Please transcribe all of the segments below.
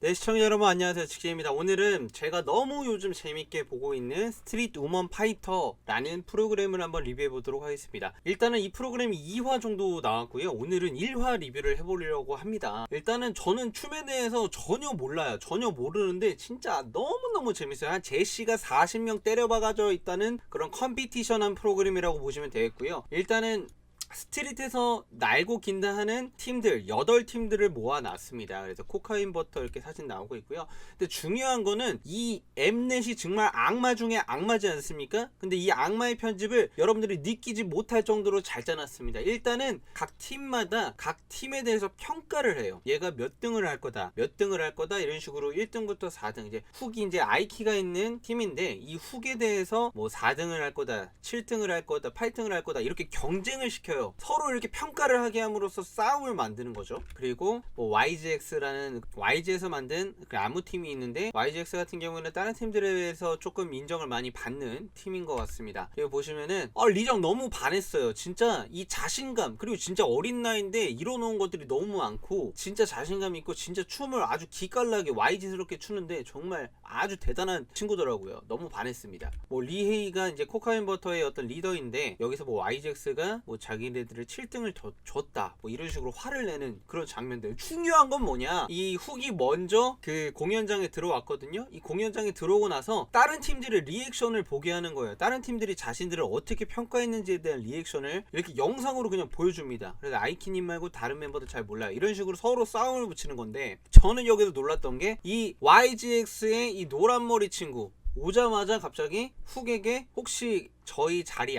네, 시청자 여러분 안녕하세요. 직진입니다. 오늘은 제가 너무 요즘 재밌게 보고 있는 스트리트 우먼 파이터라는 프로그램을 한번 리뷰해 보도록 하겠습니다. 일단은 이 프로그램이 2화 정도 나왔고요. 오늘은 1화 리뷰를 해보려고 합니다. 일단은 저는 춤에 대해서 전혀 몰라요. 전혀 모르는데 진짜 너무너무 재밌어요. 한 제시가 40명 때려박아져 있다는 그런 컴피티션한 프로그램이라고 보시면 되겠고요. 일단은 스트릿에서 날고 긴다 하는 팀들 8팀들을 모아놨습니다. 그래서 코카인 버터 이렇게 사진 나오고 있고요. 근데 중요한 거는 이 엠넷이 정말 악마 중에 악마지 않습니까? 근데 이 악마의 편집을 여러분들이 느끼지 못할 정도로 잘 짜놨습니다. 일단은 각 팀마다 각 팀에 대해서 평가를 해요. 얘가 몇 등을 할 거다, 몇 등을 할 거다, 이런 식으로 1등부터 4등, 이제 훅이 이제 아이키가 있는 팀인데 이 훅에 대해서 뭐 4등을 할 거다, 7등을 할 거다, 8등을 할 거다, 이렇게 경쟁을 시켜요. 서로 이렇게 평가를 하게 함으로써 싸움을 만드는 거죠. 그리고 뭐 YGX라는 YG에서 만든 그 아무팀이 있는데, YGX 같은 경우는 다른 팀들에 비해서 조금 인정을 많이 받는 팀인 것 같습니다. 여기 보시면은 리정 너무 반했어요. 진짜 이 자신감, 그리고 진짜 어린 나이인데 이뤄놓은 것들이 너무 많고 진짜 자신감 있고 진짜 춤을 아주 기깔나게 YG스럽게 추는데 정말 아주 대단한 친구더라고요. 너무 반했습니다. 뭐 리헤이가 이제 코카인 버터의 어떤 리더인데, 여기서 뭐 YGX가 뭐 자기네들을 7등을 더 줬다 뭐 이런 식으로 화를 내는 그런 장면들. 중요한 건 뭐냐, 이 훅이 먼저 그 공연장에 들어왔거든요. 이 공연장에 들어오고 나서 다른 팀들의 리액션을 보게 하는 거예요. 다른 팀들이 자신들을 어떻게 평가했는지에 대한 리액션을 이렇게 영상으로 그냥 보여줍니다. 그래서 아이키님 말고 다른 멤버들 잘 몰라요. 이런 식으로 서로 싸움을 붙이는 건데, 저는 여기서 놀랐던 게 이 YGX의 이 노란머리 친구 오자마자 갑자기 훅에게 혹시 저희 자리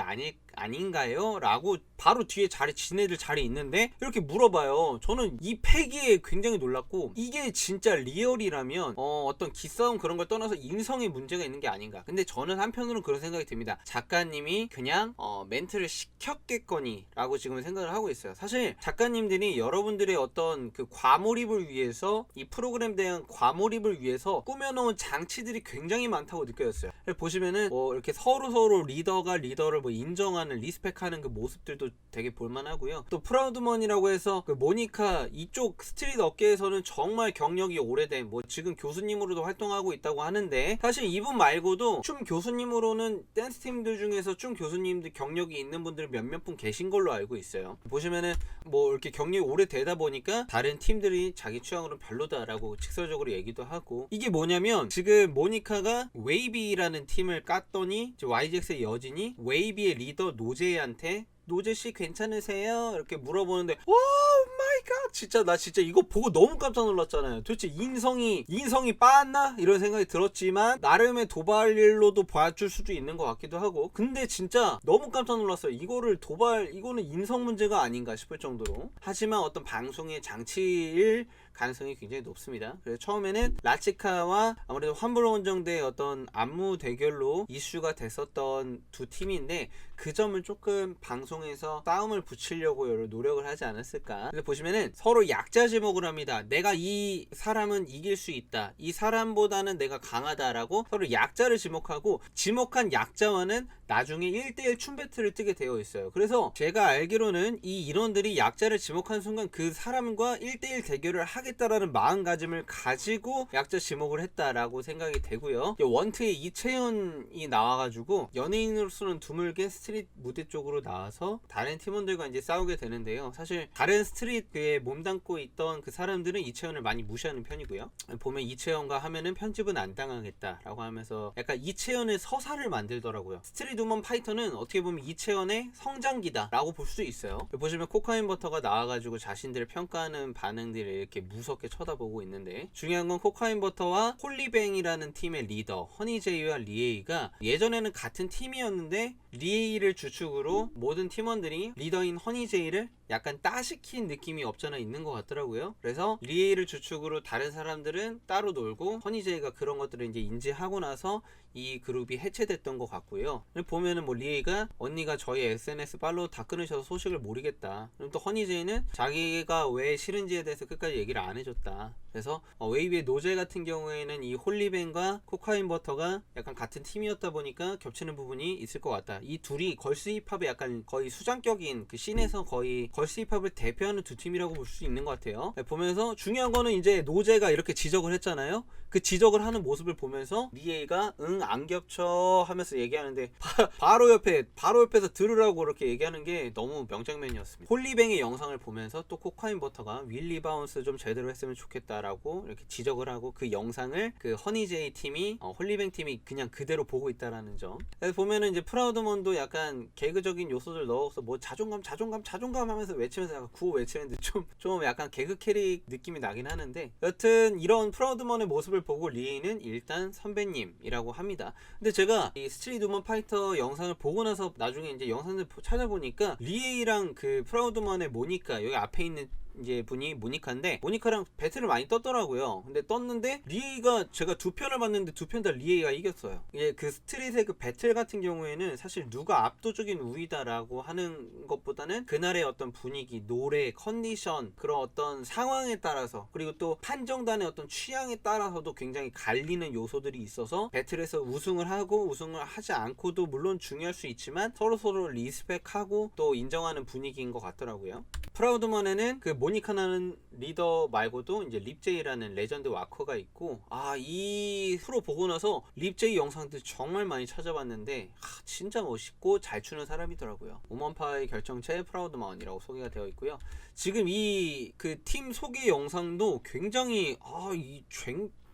아닌가요? 라고 바로 뒤에 지네들 자리 있는데 이렇게 물어봐요. 저는 이 패기에 굉장히 놀랐고, 이게 진짜 리얼이라면 어떤 기싸움 그런 걸 떠나서 인성에 문제가 있는 게 아닌가. 근데 저는 한편으로는 그런 생각이 듭니다. 작가님이 그냥 멘트를 시켰겠거니 라고 지금 생각을 하고 있어요. 사실 작가님들이 여러분들의 어떤 그 과몰입을 위해서, 이 프로그램에 대한 과몰입을 위해서 꾸며놓은 장치들이 굉장히 많다고 느껴졌어요. 보시면은 뭐 이렇게 서로 리더가 리더를 뭐 인정하는, 리스펙하는 그 모습들도 되게 볼만하고요. 또 프라우드먼이라고 해서 그 모니카 이쪽 스트릿 업계에서는 정말 경력이 오래된, 뭐 지금 교수님으로도 활동하고 있다고 하는데, 사실 이분 말고도 춤 교수님으로는 댄스 팀들 중에서 춤 교수님들 경력이 있는 분들 몇몇 분 계신 걸로 알고 있어요. 보시면은 뭐 이렇게 경력이 오래되다 보니까 다른 팀들이 자기 취향으로는 별로다라고 직설적으로 얘기도 하고, 이게 뭐냐면 지금 모니카가 웨이비라는 팀을 깠더니 YGX의 여진이 웨이비의 리더 노제이한테 노제씨 괜찮으세요? 이렇게 물어보는데, 오 마이 갓, 진짜 나 진짜 이거 보고 너무 깜짝 놀랐잖아요. 도대체 인성이 빠았나? 이런 생각이 들었지만 나름의 도발로도 봐줄 수도 있는 것 같기도 하고, 근데 진짜 너무 깜짝 놀랐어요. 이거는 인성 문제가 아닌가 싶을 정도로. 하지만 어떤 방송의 장치일 가능성이 굉장히 높습니다. 그래서 처음에는 라치카와 아무래도 환불원정대의 어떤 안무 대결로 이슈가 됐었던 두 팀인데, 그 점을 조금 방송에서 싸움을 붙이려고 여러 노력을 하지 않았을까. 그래서 보시면은 서로 약자 지목을 합니다. 내가 이 사람은 이길 수 있다, 이 사람보다는 내가 강하다라고 서로 약자를 지목하고, 지목한 약자와는 나중에 1대1 춤 배틀을 뜨게 되어 있어요. 그래서 제가 알기로는 이 인원들이 약자를 지목한 순간 그 사람과 1대1 대결을 하겠다라는 마음가짐을 가지고 약자 지목을 했다라고 생각이 되고요. 원트의 이채연이 나와가지고 연예인으로서는 드물게 스트릿 무대 쪽으로 나와서 다른 팀원들과 이제 싸우게 되는데요. 사실 다른 스트릿에 몸담고 있던 그 사람들은 이채연을 많이 무시하는 편이고요. 보면 이채연과 하면은 편집은 안 당하겠다라고 하면서 약간 이채연의 서사를 만들더라고요. 스트릿 우먼 파이터는 어떻게 보면 이채연의 성장기다 라고 볼 수 있어요. 보시면 코카인 버터가 나와가지고 자신들을 평가하는 반응들을 이렇게 무섭게 쳐다보고 있는데, 중요한 건 코카인 버터와 홀리뱅이라는 팀의 리더 허니제이와 리에이가 예전에는 같은 팀이었는데, 리에이를 주축으로 모든 팀원들이 리더인 허니제이를 약간 따시킨 느낌이 없잖아 있는 것 같더라고요. 그래서 리에이를 주축으로 다른 사람들은 따로 놀고, 허니제이가 그런 것들을 이제 인지하고 나서 이 그룹이 해체됐던 것 같고요. 보면은 뭐 리에이가 언니가 저희 SNS 팔로우 다 끊으셔서 소식을 모르겠다. 그럼 또 허니제이는 자기가 왜 싫은지에 대해서 끝까지 얘기를 안 해줬다. 그래서 웨이비의 노제 같은 경우에는 이 홀리뱅과 코카인 버터가 약간 같은 팀이었다 보니까 겹치는 부분이 있을 것 같다. 이 둘이 걸스 힙합의 약간 거의 수장격인 그 씬에서 거의 걸스 힙합을 대표하는 두 팀이라고 볼 수 있는 것 같아요. 보면서 중요한 거는 이제 노제가 이렇게 지적을 했잖아요. 그 지적을 하는 모습을 보면서 리에이가 응 안 겹쳐 하면서 얘기하는데 바로 옆에서 들으라고 그렇게 얘기하는 게 너무 명장면이었습니다. 홀리뱅의 영상을 보면서 또 코카인 버터가 윌리 바운스 좀 제대로 했으면 좋겠다라고 이렇게 지적을 하고 그 영상을 그 허니제이 팀이 홀리뱅 팀이 그냥 그대로 보고 있다라는 점. 그래서 보면은 이제 프라우드먼도 약간 개그적인 요소들 넣어서 뭐 자존감 하면서 외치면서 약간 구호 외치는데 좀 약간 개그 캐릭 느낌이 나긴 하는데, 여튼 이런 프라우드먼의 모습을 보고 리에이는 일단 선배님이라고 합니다. 근데 제가 이 스트리트 우먼 파이터 영상을 보고 나서 나중에 이제 영상을 찾아보니까 리에이랑 그 프라우드먼의 모니카, 여기 앞에 있는 이제 분이 모니카인데, 모니카랑 배틀을 많이 떴더라고요. 근데 떴는데 리에이가, 제가 두 편을 봤는데 두 편 다 리에이가 이겼어요. 이게 그 스트릿의 그 배틀 같은 경우에는 사실 누가 압도적인 우위다라고 하는 것보다는 그날의 어떤 분위기, 노래, 컨디션, 그런 어떤 상황에 따라서, 그리고 또 판정단의 어떤 취향에 따라서도 굉장히 갈리는 요소들이 있어서 배틀에서 우승을 하고 우승을 하지 않고도 물론 중요할 수 있지만 서로 리스펙하고 또 인정하는 분위기인 것 같더라고요. 프라우드먼에는 그 모니카라는 리더 말고도 이제 립제이라는 레전드 와커가 있고, 이 프로 보고 나서 립제이 영상들 정말 많이 찾아봤는데 진짜 멋있고 잘 추는 사람이더라고요. 우먼파의 결정체 프라우드먼이라고 소개가 되어 있고요. 지금 이 그 팀 소개 영상도 굉장히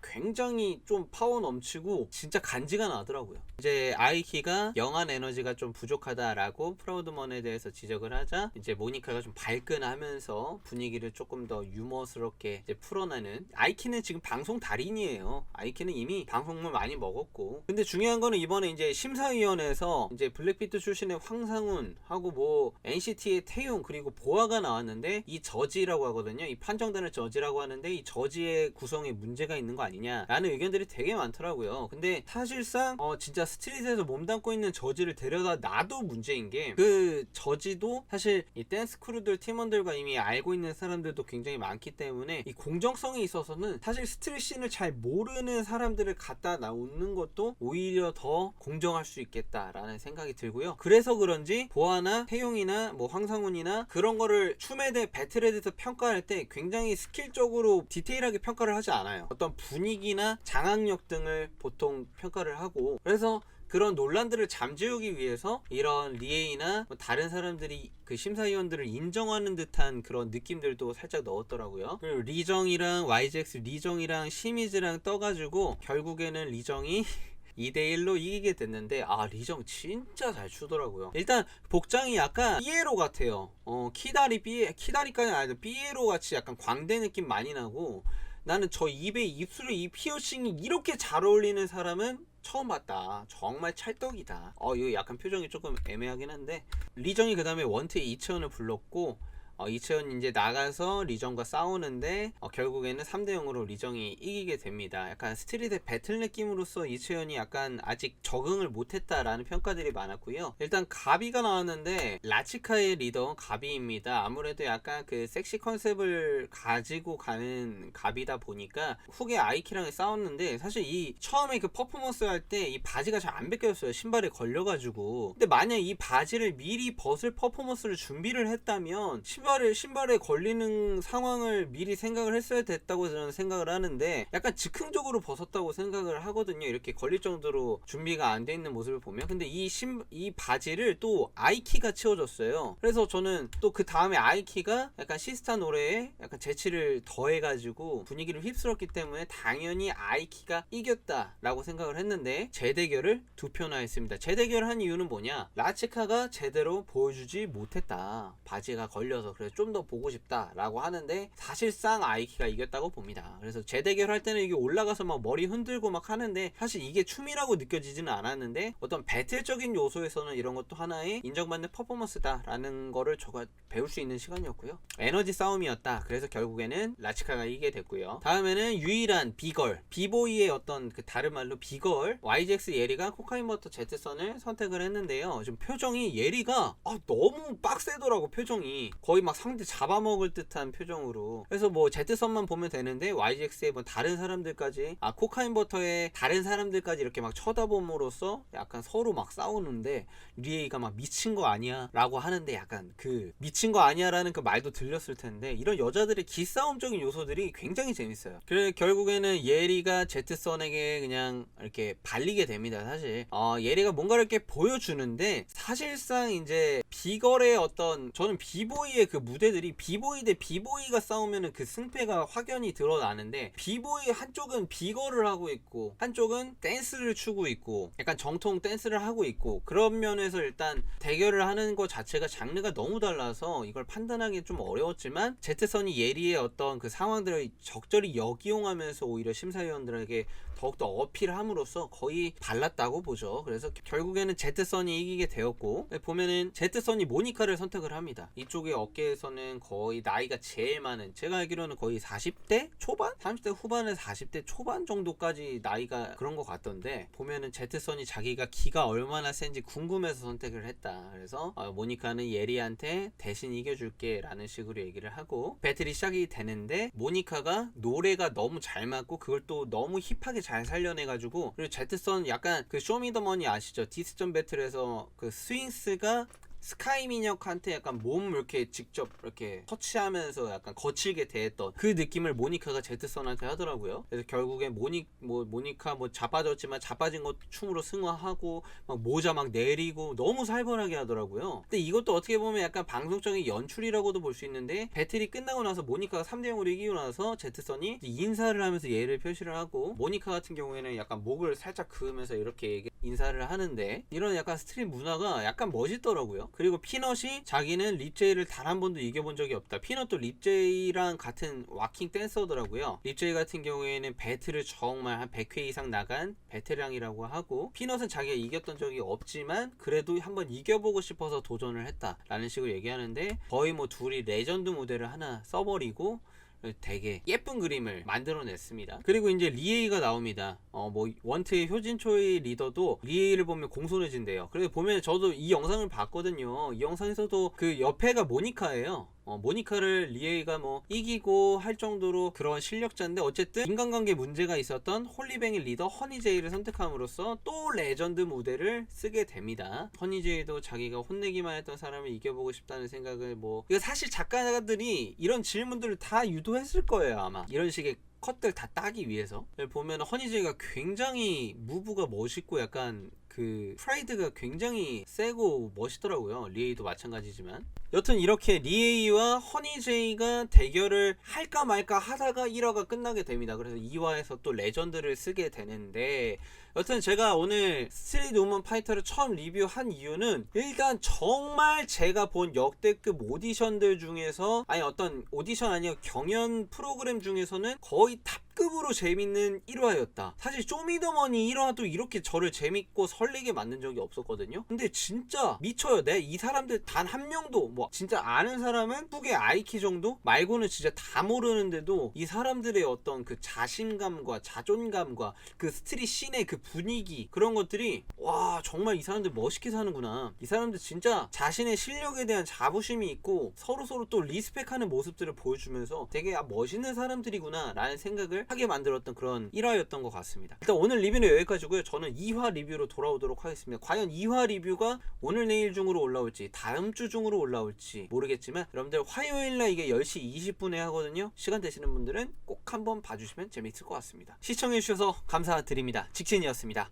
굉장히 좀 파워 넘치고 진짜 간지가 나더라고요. 이제 아이키가 영한 에너지가 좀 부족하다라고 프라우드먼에 대해서 지적을 하자, 이제 모니카가 좀 발끈하면서 분위기를 조금 더 유머스럽게 이제 풀어내는, 아이키는 지금 방송 달인이에요. 아이키는 이미 방송물 많이 먹었고, 근데 중요한 거는 이번에 이제 심사위원회에서 이제 블랙비트 출신의 황상훈 하고 뭐 NCT의 태용 그리고 보아가 나왔는데, 이 저지라고 하거든요. 이 판정단을 저지라고 하는데 이 저지의 구성에 문제가 있는 거 아니냐라는 의견들이 되게 많더라고요. 근데 사실상 진짜 스트릿에서 몸담고 있는 저지를 데려다 놔도 문제인 게, 그 저지도 사실 이 댄스 크루들 팀원들과 이미 알고 있는 사람들도 굉장히 많기 때문에 이 공정성에 있어서는 사실 스트릿 씬을 잘 모르는 사람들을 갖다 놓는 것도 오히려 더 공정할 수 있겠다라는 생각이 들고요. 그래서 그런지 보아나 태용이나 뭐 황상훈이나 그런 거를 춤에 대해 배틀에 대해서 평가할 때 굉장히 스킬적으로 디테일하게 평가를 하지 않아요. 어떤 분위기나 장악력 등을 보통 평가를 하고, 그래서 그런 논란들을 잠재우기 위해서 이런 리에이나 뭐 다른 사람들이 그 심사위원들을 인정하는 듯한 그런 느낌들도 살짝 넣었더라고요. 그리고 리정이랑 YGX 리정이랑 시미즈랑 떠가지고 결국에는 리정이 2대1로 이기게 됐는데, 리정 진짜 잘 추더라고요. 일단 복장이 약간 삐에로 같아요. 키다리까지는 아니고 삐에로 같이 약간 광대 느낌 많이 나고, 나는 저 입술에 이 피어싱이 이렇게 잘 어울리는 사람은 처음 봤다. 정말 찰떡이다. 이거 약간 표정이 조금 애매하긴 한데, 리정이 그 다음에 원트에 이채원을 불렀고, 이채원이 이제 나가서 리정과 싸우는데 결국에는 3대0으로 리정이 이기게 됩니다. 약간 스트릿의 배틀 느낌으로서 이채원이 약간 아직 적응을 못했다라는 평가들이 많았고요. 일단 가비가 나왔는데 라치카의 리더 가비입니다. 아무래도 약간 그 섹시 컨셉을 가지고 가는 가비다 보니까 후계 아이키랑 싸웠는데, 사실 이 처음에 그 퍼포먼스 할 때 이 바지가 잘 안 벗겨졌어요. 신발에 걸려가지고. 근데 만약 이 바지를 미리 벗을 퍼포먼스를 준비를 했다면 신발에 걸리는 상황을 미리 생각을 했어야 됐다고 저는 생각을 하는데, 약간 즉흥적으로 벗었다고 생각을 하거든요. 이렇게 걸릴 정도로 준비가 안 돼 있는 모습을 보면. 근데 이 바지를 또 아이키가 채워줬어요. 그래서 저는 또 그 다음에 아이키가 약간 시스타 노래에 약간 재치를 더해가지고 분위기를 휩쓸었기 때문에 당연히 아이키가 이겼다라고 생각을 했는데, 재대결을 두 표나 했습니다. 재대결을 한 이유는 뭐냐, 라치카가 제대로 보여주지 못했다, 바지가 걸려서. 그래서 좀 더 보고 싶다 라고 하는데, 사실상 아이키가 이겼다고 봅니다. 그래서 재대결 할 때는 이게 올라가서 막 머리 흔들고 막 하는데, 사실 이게 춤이라고 느껴지지는 않았는데, 어떤 배틀적인 요소에서는 이런 것도 하나의 인정받는 퍼포먼스다 라는 거를 저가 배울 수 있는 시간이었고요. 에너지 싸움이었다. 그래서 결국에는 라치카가 이기게 됐고요. 다음에는 유일한 비걸, 비보이의 어떤 그 다른 말로 비걸 YGX 예리가 코카인버터 제트선을 선택을 했는데요. 좀 표정이 예리가 너무 빡세더라고. 표정이 거의 막 막 상대 잡아먹을 듯한 표정으로. 그래서 뭐 제트선만 보면 되는데 YGX의 뭐 다른 사람들까지, 코카인 버터의 다른 사람들까지 이렇게 막 쳐다봄으로써 약간 서로 막 싸우는데, 리에이가 막 미친 거 아니야 라고 하는데, 약간 그 미친 거 아니야 라는 그 말도 들렸을 텐데, 이런 여자들의 기싸움적인 요소들이 굉장히 재밌어요. 그래 결국에는 예리가 제트선에게 그냥 이렇게 발리게 됩니다. 사실 예리가 뭔가를 이렇게 보여주는데, 사실상 이제 비걸의 어떤, 저는 비보이의 그 무대들이 비보이 대 비보이가 싸우면은 그 승패가 확연히 드러나는데, 비보이 한쪽은 비걸을 하고 있고 한쪽은 댄스를 추고 있고 약간 정통 댄스를 하고 있고, 그런 면에서 일단 대결을 하는 것 자체가 장르가 너무 달라서 이걸 판단하기 좀 어려웠지만, 제트선이 예리의 어떤 그 상황들을 적절히 역이용하면서 오히려 심사위원들에게 더욱더 어필함으로써 거의 발랐다고 보죠. 그래서 결국에는 제트선이 이기게 되었고, 보면은 제트선이 모니카를 선택을 합니다. 이쪽의 업계에서는 거의 나이가 제일 많은, 제가 알기로는 거의 40대 초반? 30대 후반에서 40대 초반 정도까지 나이가 그런 것 같던데, 보면은 제트선이 자기가 기가 얼마나 센지 궁금해서 선택을 했다. 그래서 모니카는 예리한테 대신 이겨줄게 라는 식으로 얘기를 하고 배틀이 시작이 되는데, 모니카가 노래가 너무 잘 맞고 그걸 또 너무 힙하게 잘 살려내가지고, 그리고 제트선 약간 그 쇼미더머니 아시죠? 디스전 배틀에서 그 스윙스가 스카이 민혁한테 약간 몸을 이렇게 직접 이렇게 터치하면서 약간 거칠게 대했던 그 느낌을 모니카가 제트선한테 하더라고요. 그래서 결국에 모니카 뭐 자빠졌지만 자빠진 것도 춤으로 승화하고 막 모자 막 내리고 너무 살벌하게 하더라고요. 근데 이것도 어떻게 보면 약간 방송적인 연출이라고도 볼 수 있는데, 배틀이 끝나고 나서 모니카가 3대0으로 이기고 나서 제트선이 인사를 하면서 예를 표시를 하고, 모니카 같은 경우에는 약간 목을 살짝 그으면서 이렇게 인사를 하는데, 이런 약간 스트릿 문화가 약간 멋있더라고요. 그리고 피넛이 자기는 립제이를 단 한 번도 이겨본 적이 없다. 피넛도 립제이랑 같은 와킹 댄서더라고요. 립제이 같은 경우에는 배틀을 정말 한 100회 이상 나간 베테랑이라고 하고, 피넛은 자기가 이겼던 적이 없지만 그래도 한번 이겨보고 싶어서 도전을 했다 라는 식으로 얘기하는데, 거의 뭐 둘이 레전드 무대를 하나 써버리고 되게 예쁜 그림을 만들어냈습니다. 그리고 이제 리에이가 나옵니다. 뭐 원트의 효진초의 리더도 리에이를 보면 공손해진대요. 그래서 보면 저도 이 영상을 봤거든요. 이 영상에서도 그 옆에가 모니카예요. 모니카를 리에이가 뭐 이기고 할 정도로 그런 실력자인데, 어쨌든 인간관계 문제가 있었던 홀리뱅의 리더 허니제이를 선택함으로써 또 레전드 무대를 쓰게 됩니다. 허니제이도 자기가 혼내기만 했던 사람을 이겨보고 싶다는 생각을, 뭐 이거 사실 작가들이 이런 질문들을 다 유도했을 거예요 아마. 이런 식의 컷들 다 따기 위해서. 보면 허니제이가 굉장히 무브가 멋있고 약간 그 프라이드가 굉장히 세고 멋있더라고요. 리에이도 마찬가지지만. 여튼 이렇게 리에이와 허니제이가 대결을 할까 말까 하다가 1화가 끝나게 됩니다. 그래서 2화에서 또 레전드를 쓰게 되는데, 여튼 제가 오늘 스트릿 우먼 파이터를 처음 리뷰한 이유는, 일단 정말 제가 본 역대급 오디션들 중에서, 아니 어떤 오디션 아니고 경연 프로그램 중에서는 거의 탑급으로 재밌는 1화였다. 사실 쇼미더머니 1화도 이렇게 저를 재밌고 설레게 만든 적이 없었거든요. 근데 진짜 미쳐요. 이 사람들 단 한 명도, 뭐 진짜 아는 사람은 후계 아이키 정도 말고는 진짜 다 모르는데도, 이 사람들의 어떤 그 자신감과 자존감과 그 스트릿 씬의 그 분위기, 그런 것들이, 와 정말 이 사람들 멋있게 사는구나. 이 사람들 진짜 자신의 실력에 대한 자부심이 있고 서로 또 리스펙하는 모습들을 보여주면서 되게 멋있는 사람들이구나 라는 생각을 하게 만들었던 그런 1화였던 것 같습니다. 일단 오늘 리뷰는 여기까지고요. 저는 2화 리뷰로 돌아오도록 하겠습니다. 과연 2화 리뷰가 오늘 내일 중으로 올라올지 다음 주 중으로 올라올지 모르겠지만, 여러분들 화요일날 이게 10시 20분에 하거든요. 시간 되시는 분들은 꼭 한번 봐주시면 재밌을 것 같습니다. 시청해주셔서 감사드립니다. 직진이었습니다.